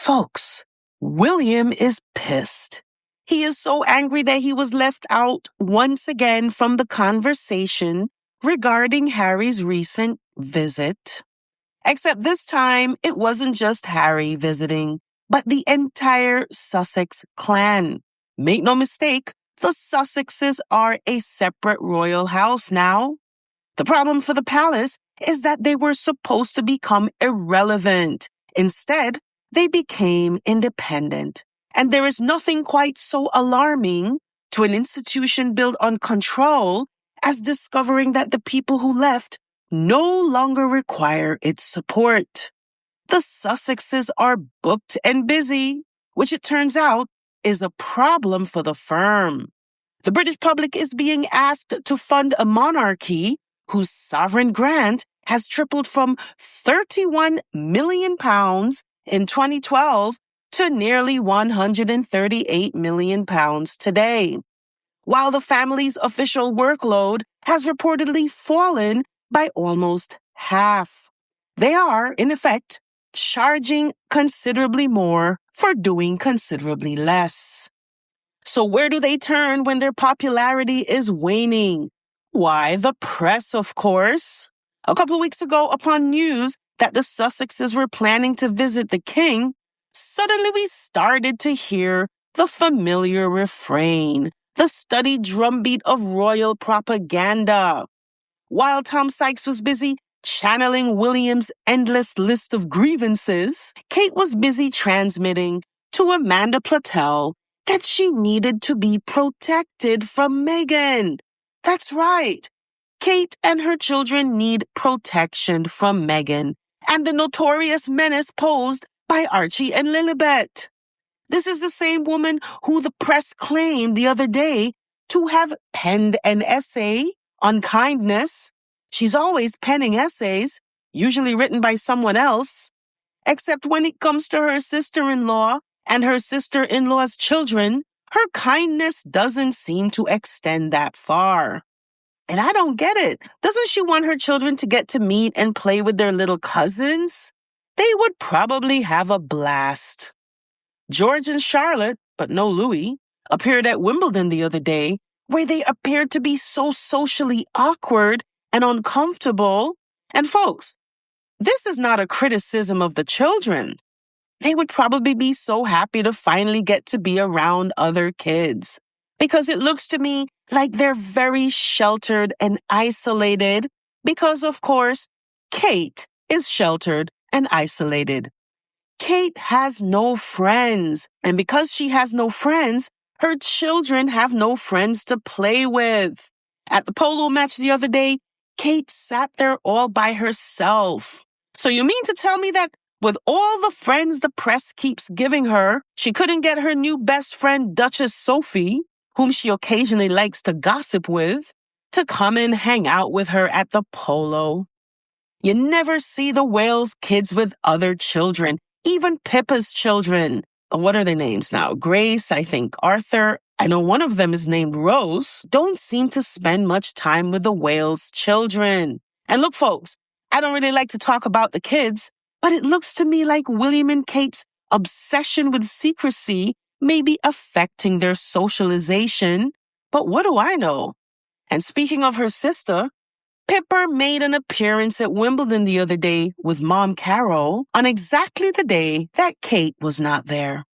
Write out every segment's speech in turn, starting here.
Folks, William is pissed. He is so angry that he was left out once again from the conversation regarding Harry's recent visit. Except this time, it wasn't just Harry visiting, but the entire Sussex clan. Make no mistake, the Sussexes are a separate royal house now. The problem for the palace is that they were supposed to become irrelevant. Instead, they became independent. And there is nothing quite so alarming to an institution built on control as discovering that the people who left no longer require its support. The Sussexes are booked and busy, which it turns out is a problem for the firm. The British public is being asked to fund a monarchy whose sovereign grant has tripled from £31 million in 2012 to nearly £138 million today, while the family's official workload has reportedly fallen by almost half. They are, in effect, charging considerably more for doing considerably less. So where do they turn when their popularity is waning? Why, the press, of course. A couple of weeks ago, upon news that the Sussexes were planning to visit the king, suddenly we started to hear the familiar refrain, the studied drumbeat of royal propaganda. While Tom Sykes was busy channeling William's endless list of grievances, Kate was busy transmitting to Amanda Platel that she needed to be protected from Meghan. That's right. Kate and her children need protection from Meghan and the notorious menace posed by Archie and Lilibet. This is the same woman who the press claimed the other day to have penned an essay on kindness. She's always penning essays, usually written by someone else, except when it comes to her sister-in-law and her sister-in-law's children, her kindness doesn't seem to extend that far. And I don't get it. Doesn't she want her children to get to meet and play with their little cousins? They would probably have a blast. George and Charlotte, but no Louis, appeared at Wimbledon the other day, where they appeared to be so socially awkward and uncomfortable. And folks, this is not a criticism of the children. They would probably be so happy to finally get to be around other kids, because it looks to me like they're very sheltered and isolated because, of course, Kate is sheltered and isolated. Kate has no friends, and because she has no friends, her children have no friends to play with. At the polo match the other day, Kate sat there all by herself. So you mean to tell me that with all the friends the press keeps giving her, she couldn't get her new best friend, Duchess Sophie, whom she occasionally likes to gossip with, to come and hang out with her at the polo? You never see the Wales kids with other children, even Pippa's children. What are their names now? Grace, I think, Arthur. I know one of them is named Rose. Don't seem to spend much time with the Wales children. And look, folks, I don't really like to talk about the kids, but it looks to me like William and Kate's obsession with secrecy may be affecting their socialization. But what do I know? And speaking of her sister, Pippa made an appearance at Wimbledon the other day with Mom Carol on exactly the day that Kate was not there.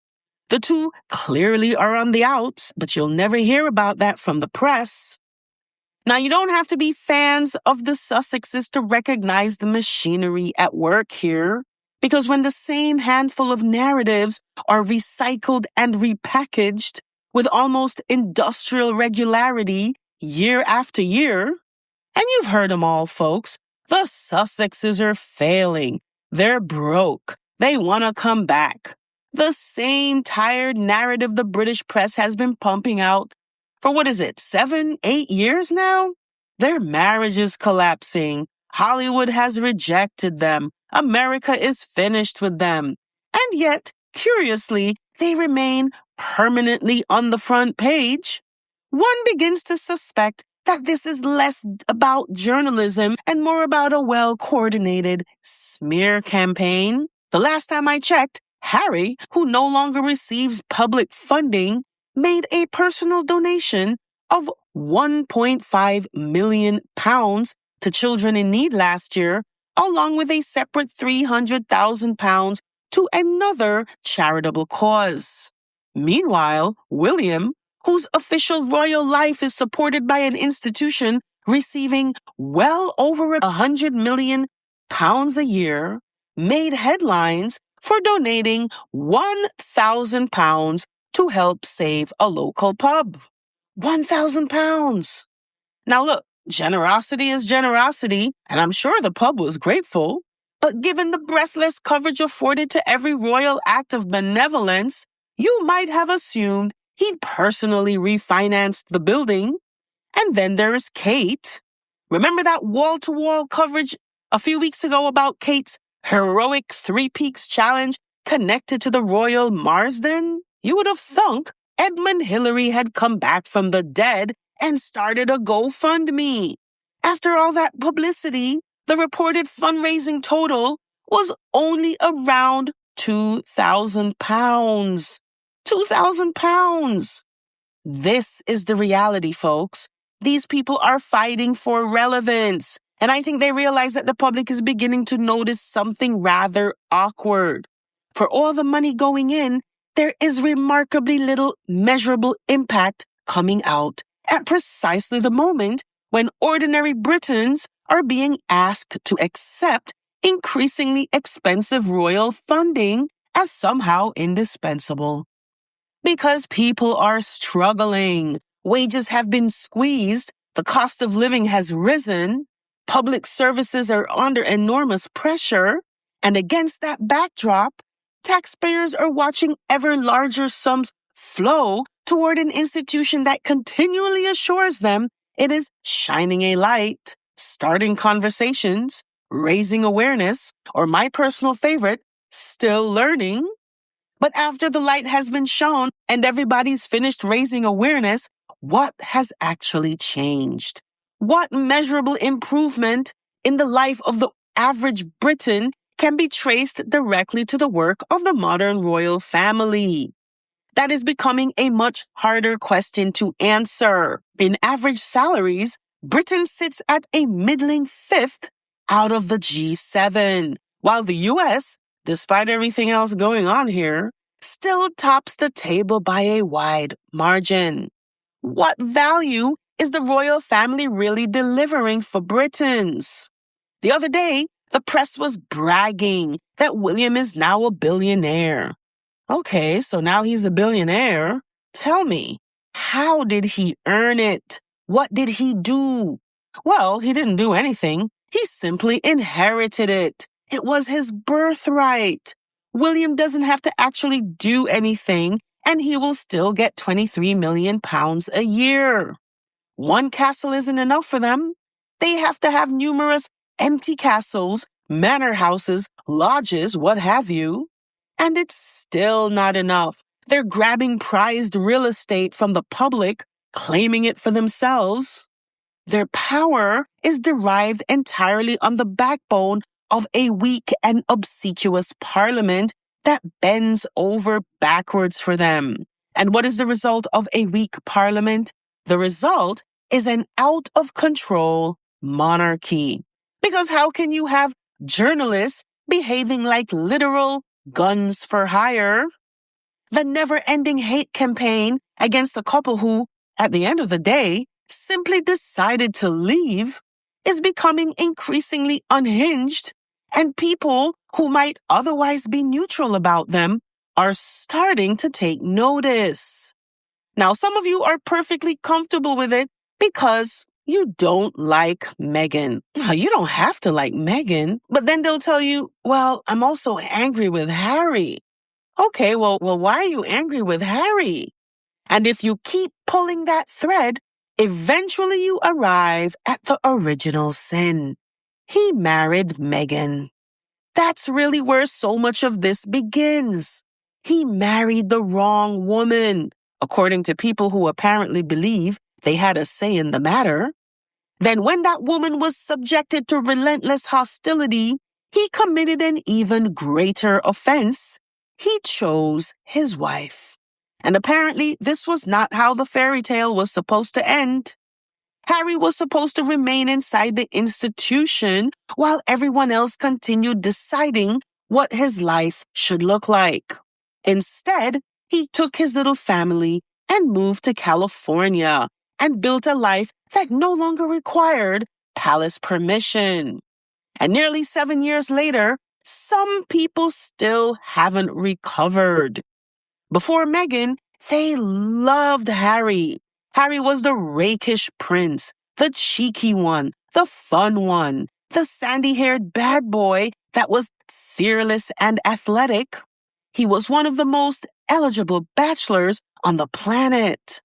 The two clearly are on the outs, but you'll never hear about that from the press. Now, you don't have to be fans of the Sussexes to recognize the machinery at work here, because when the same handful of narratives are recycled and repackaged with almost industrial regularity year after year, and you've heard them all, folks, the Sussexes are failing. They're broke. They want to come back. The same tired narrative the British press has been pumping out for 7, 8 years now? Their marriage is collapsing. Hollywood has rejected them. America is finished with them. And yet, curiously, they remain permanently on the front page. One begins to suspect that this is less about journalism and more about a well-coordinated smear campaign. The last time I checked, Harry, who no longer receives public funding, made a personal donation of £1.5 million to children in need last year, along with a separate £300,000 to another charitable cause. Meanwhile, William, whose official royal life is supported by an institution receiving well over £100 million a year, made headlines for donating £1,000 to help save a local pub. £1,000. Now look, generosity is generosity, and I'm sure the pub was grateful. But given the breathless coverage afforded to every royal act of benevolence, you might have assumed he'd personally refinanced the building. And then there is Kate. Remember that wall-to-wall coverage a few weeks ago about Kate's heroic Three Peaks challenge connected to the royal Marsden? You would have thunk Edmund Hillary had come back from the dead and started a GoFundMe. After all that publicity, the reported fundraising total was only around £2,000. £2,000. This is the reality, folks. These people are fighting for relevance. And I think they realize that the public is beginning to notice something rather awkward. For all the money going in, there is remarkably little measurable impact coming out at precisely the moment when ordinary Britons are being asked to accept increasingly expensive royal funding as somehow indispensable. Because people are struggling, wages have been squeezed, the cost of living has risen, public services are under enormous pressure, and against that backdrop, taxpayers are watching ever larger sums flow toward an institution that continually assures them it is shining a light, starting conversations, raising awareness, or my personal favorite, still learning. But after the light has been shown and everybody's finished raising awareness, what has actually changed? What measurable improvement in the life of the average Briton can be traced directly to the work of the modern royal family? That is becoming a much harder question to answer. In average salaries, Britain sits at a middling fifth out of the G7, while the US, despite everything else going on here, still tops the table by a wide margin. What value is the royal family really delivering for Britons? The other day, the press was bragging that William is now a billionaire. Okay, so now he's a billionaire. Tell me, how did he earn it? What did he do? Well, he didn't do anything. He simply inherited it. It was his birthright. William doesn't have to actually do anything, and he will still get £23 million a year. One castle isn't enough for them. They have to have numerous empty castles, manor houses, lodges, what have you. And it's still not enough. They're grabbing prized real estate from the public, claiming it for themselves. Their power is derived entirely on the backbone of a weak and obsequious parliament that bends over backwards for them. And what is the result of a weak parliament? The result is an out-of-control monarchy. Because how can you have journalists behaving like literal guns for hire? The never-ending hate campaign against a couple who, at the end of the day, simply decided to leave is becoming increasingly unhinged, and people who might otherwise be neutral about them are starting to take notice. Now, some of you are perfectly comfortable with it because you don't like Meghan. You don't have to like Meghan, but then they'll tell you, well, I'm also angry with Harry. Okay, well, why are you angry with Harry? And if you keep pulling that thread, eventually you arrive at the original sin. He married Meghan. That's really where so much of this begins. He married the wrong woman, according to people who apparently believe they had a say in the matter. Then when that woman was subjected to relentless hostility, he committed an even greater offense. he chose his wife. And apparently, this was not how the fairy tale was supposed to end. Harry was supposed to remain inside the institution while everyone else continued deciding what his life should look like. Instead, he took his little family and moved to California and built a life that no longer required palace permission. And nearly 7 years later, some people still haven't recovered. Before Meghan, they loved Harry. Harry was the rakish prince, the cheeky one, the fun one, the sandy-haired bad boy that was fearless and athletic. He was one of the most eligible bachelors on the planet.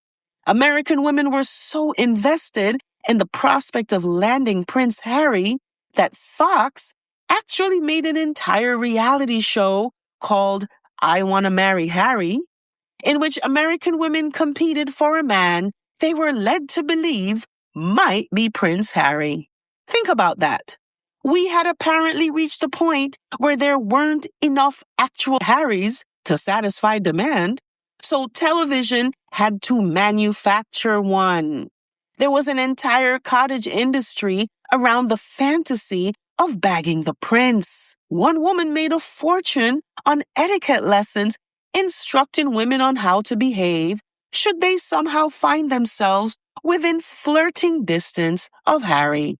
American women were so invested in the prospect of landing Prince Harry that Fox actually made an entire reality show called I Want to Marry Harry, in which American women competed for a man they were led to believe might be Prince Harry. Think about that. We had apparently reached a point where there weren't enough actual Harrys to satisfy demand, so television had to manufacture one. There was an entire cottage industry around the fantasy of bagging the prince. One woman made a fortune on etiquette lessons instructing women on how to behave should they somehow find themselves within flirting distance of Harry.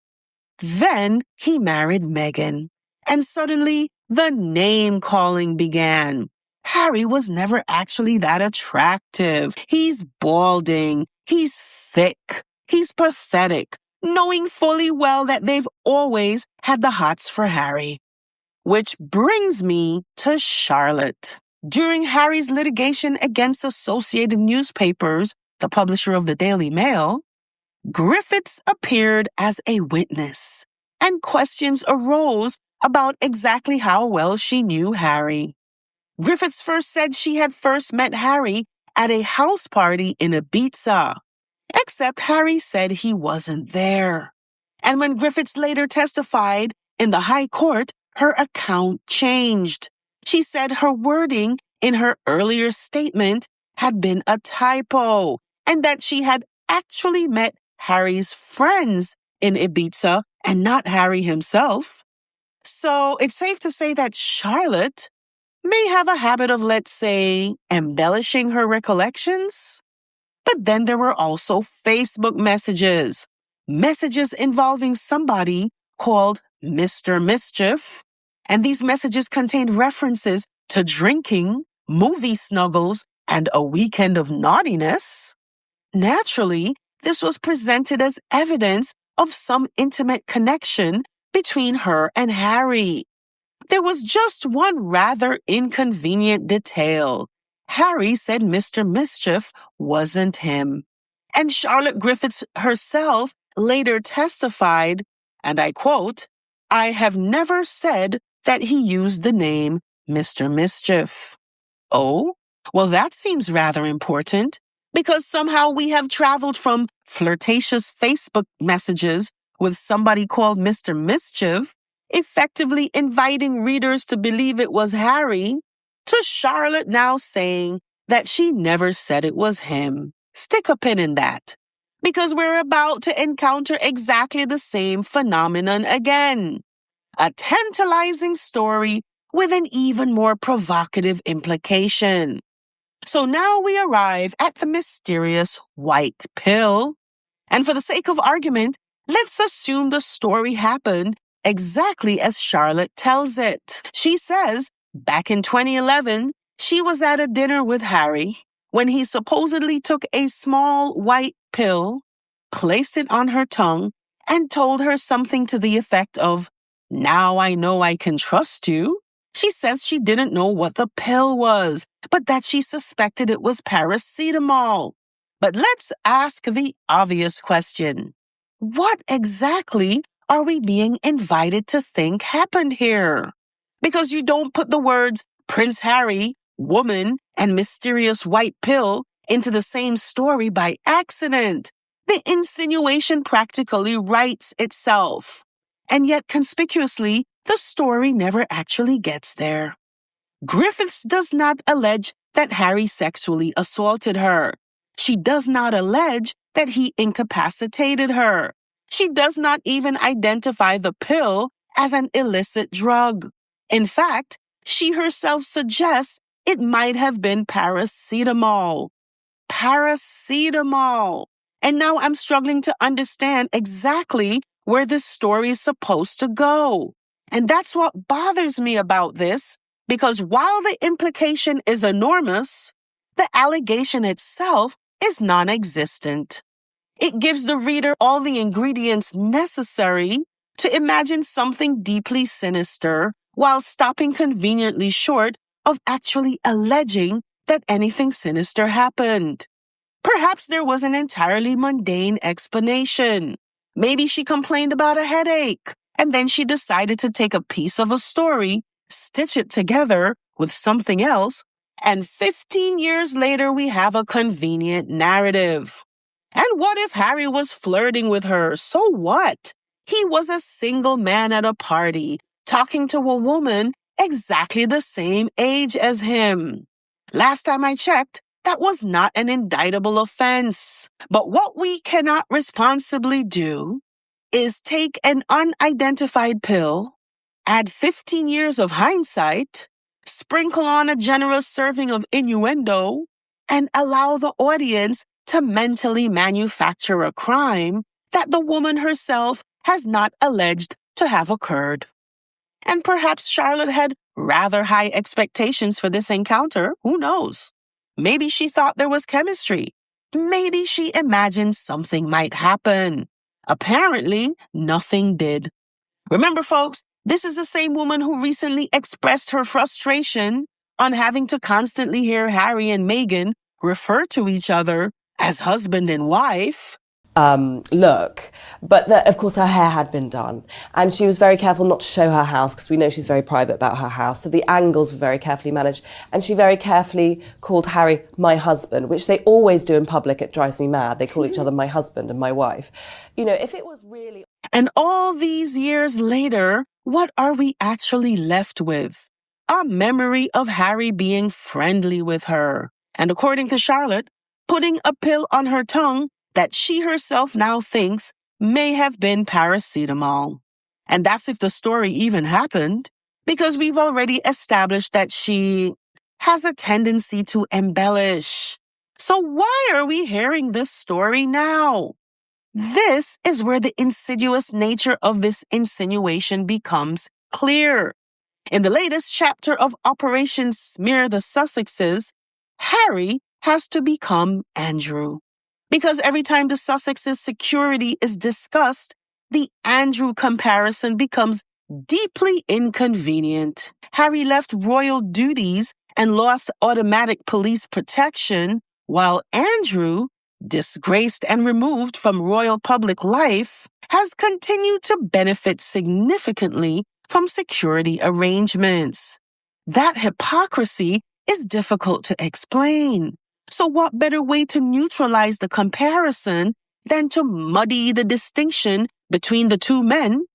Then he married Meghan, and suddenly the name-calling began. Harry was never actually that attractive. He's balding. He's thick. He's pathetic, knowing fully well that they've always had the hots for Harry. Which brings me to Charlotte. During Harry's litigation against Associated Newspapers, the publisher of the Daily Mail, Griffiths appeared as a witness, and questions arose about exactly how well she knew Harry. Griffiths first said she had first met Harry at a house party in Ibiza, except Harry said he wasn't there. And when Griffiths later testified in the High Court, her account changed. She said her wording in her earlier statement had been a typo, and that she had actually met Harry's friends in Ibiza and not Harry himself. So it's safe to say that Charlotte may have a habit of, let's say, embellishing her recollections. But then there were also Facebook messages involving somebody called Mr. Mischief. And these messages contained references to drinking, movie snuggles, and a weekend of naughtiness. Naturally, this was presented as evidence of some intimate connection between her and Harry. There was just one rather inconvenient detail. Harry said Mr. Mischief wasn't him. And Charlotte Griffiths herself later testified, and I quote, "I have never said that he used the name Mr. Mischief." Oh, well, that seems rather important, because somehow we have traveled from flirtatious Facebook messages with somebody called Mr. Mischief, effectively inviting readers to believe it was Harry, to Charlotte now saying that she never said it was him. Stick a pin in that, because we're about to encounter exactly the same phenomenon again. A tantalizing story with an even more provocative implication. So now we arrive at the mysterious white pill. And for the sake of argument, let's assume the story happened exactly as Charlotte tells it. She says, back in 2011, she was at a dinner with Harry when he supposedly took a small white pill, placed it on her tongue, and told her something to the effect of, "Now I know I can trust you." She says she didn't know what the pill was, but that she suspected it was paracetamol. But let's ask the obvious question. What exactly are we being invited to think happened here? Because you don't put the words Prince Harry, woman, and mysterious white pill into the same story by accident. The insinuation practically writes itself. And yet, conspicuously, the story never actually gets there. Griffiths does not allege that Harry sexually assaulted her. She does not allege that he incapacitated her. She does not even identify the pill as an illicit drug. In fact, she herself suggests it might have been paracetamol. Paracetamol. And now I'm struggling to understand exactly where this story is supposed to go. And that's what bothers me about this, because while the implication is enormous, the allegation itself is non-existent. It gives the reader all the ingredients necessary to imagine something deeply sinister while stopping conveniently short of actually alleging that anything sinister happened. Perhaps there was an entirely mundane explanation. Maybe she complained about a headache, and then she decided to take a piece of a story, stitch it together with something else, and 15 years later we have a convenient narrative. And what if Harry was flirting with her? So what? He was a single man at a party, talking to a woman exactly the same age as him. Last time I checked, that was not an indictable offense. But what we cannot responsibly do is take an unidentified pill, add 15 years of hindsight, sprinkle on a generous serving of innuendo, and allow the audience to mentally manufacture a crime that the woman herself has not alleged to have occurred. And perhaps Charlotte had rather high expectations for this encounter. Who knows? Maybe she thought there was chemistry. Maybe she imagined something might happen. Apparently, nothing did. Remember, folks, this is the same woman who recently expressed her frustration on having to constantly hear Harry and Meghan refer to each other as husband and wife. Look. But of course her hair had been done, and she was very careful not to show her house because we know she's very private about her house, so the angles were very carefully managed, and she very carefully called Harry my husband, which they always do in public. It drives me mad. They call each other my husband and my wife. You know, if it was really... And all these years later, what are we actually left with? A memory of Harry being friendly with her, and according to Charlotte, putting a pill on her tongue that she herself now thinks may have been paracetamol. And that's if the story even happened, because we've already established that she has a tendency to embellish. So why are we hearing this story now? This is where the insidious nature of this insinuation becomes clear. In the latest chapter of Operation Smear the Sussexes, Harry has to become Andrew. Because every time the Sussexes' security is discussed, the Andrew comparison becomes deeply inconvenient. Harry left royal duties and lost automatic police protection, while Andrew, disgraced and removed from royal public life, has continued to benefit significantly from security arrangements. That hypocrisy is difficult to explain. So what better way to neutralize the comparison than to muddy the distinction between the two men?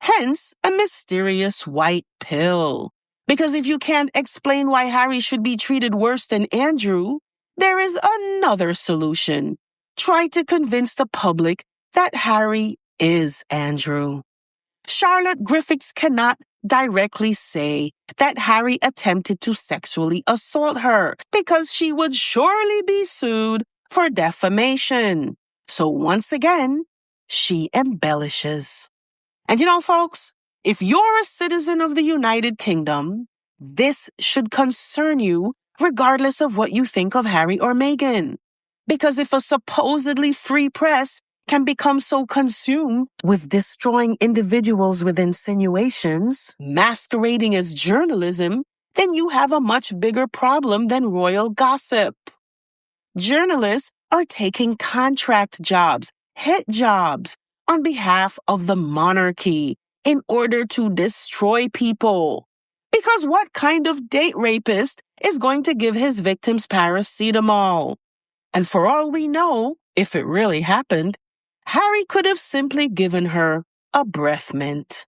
Hence, a mysterious white pill. Because if you can't explain why Harry should be treated worse than Andrew, there is another solution. Try to convince the public that Harry is Andrew. Charlotte Griffiths cannot directly say that Harry attempted to sexually assault her because she would surely be sued for defamation. So once again, she embellishes. And you know, folks, if you're a citizen of the United Kingdom, this should concern you regardless of what you think of Harry or Meghan. Because if a supposedly free press can become so consumed with destroying individuals with insinuations, masquerading as journalism, then you have a much bigger problem than royal gossip. Journalists are taking contract jobs, hit jobs, on behalf of the monarchy in order to destroy people. Because what kind of date rapist is going to give his victims paracetamol? And for all we know, if it really happened, Harry could have simply given her a breath mint.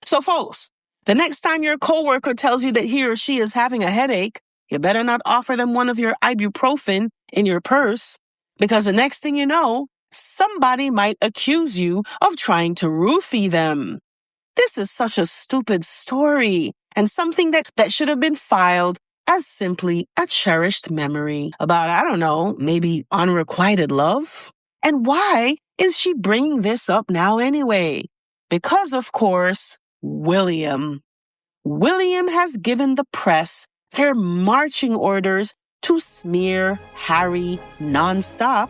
So folks, The next time your coworker tells you that he or she is having a headache, you better not offer them one of your ibuprofen in your purse, because the next thing you know, somebody might accuse you of trying to roofie them. This is such a stupid story and something that should have been filed as simply a cherished memory about, I don't know, maybe unrequited love. And why is she bringing this up now anyway? Because, of course, William. William has given the press their marching orders to smear Harry nonstop.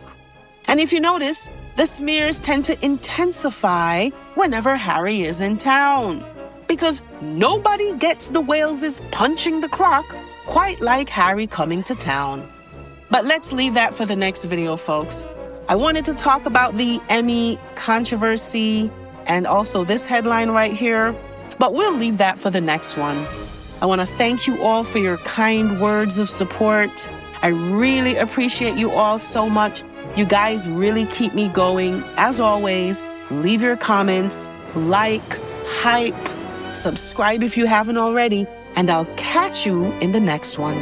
And if you notice, the smears tend to intensify whenever Harry is in town, because nobody gets the Waleses punching the clock quite like Harry coming to town. But let's leave that for the next video, folks. I wanted to talk about the Emmy controversy and also this headline right here, but we'll leave that for the next one. I want to thank you all for your kind words of support. I really appreciate you all so much. You guys really keep me going. As always, leave your comments, like, hype, subscribe if you haven't already, and I'll catch you in the next one.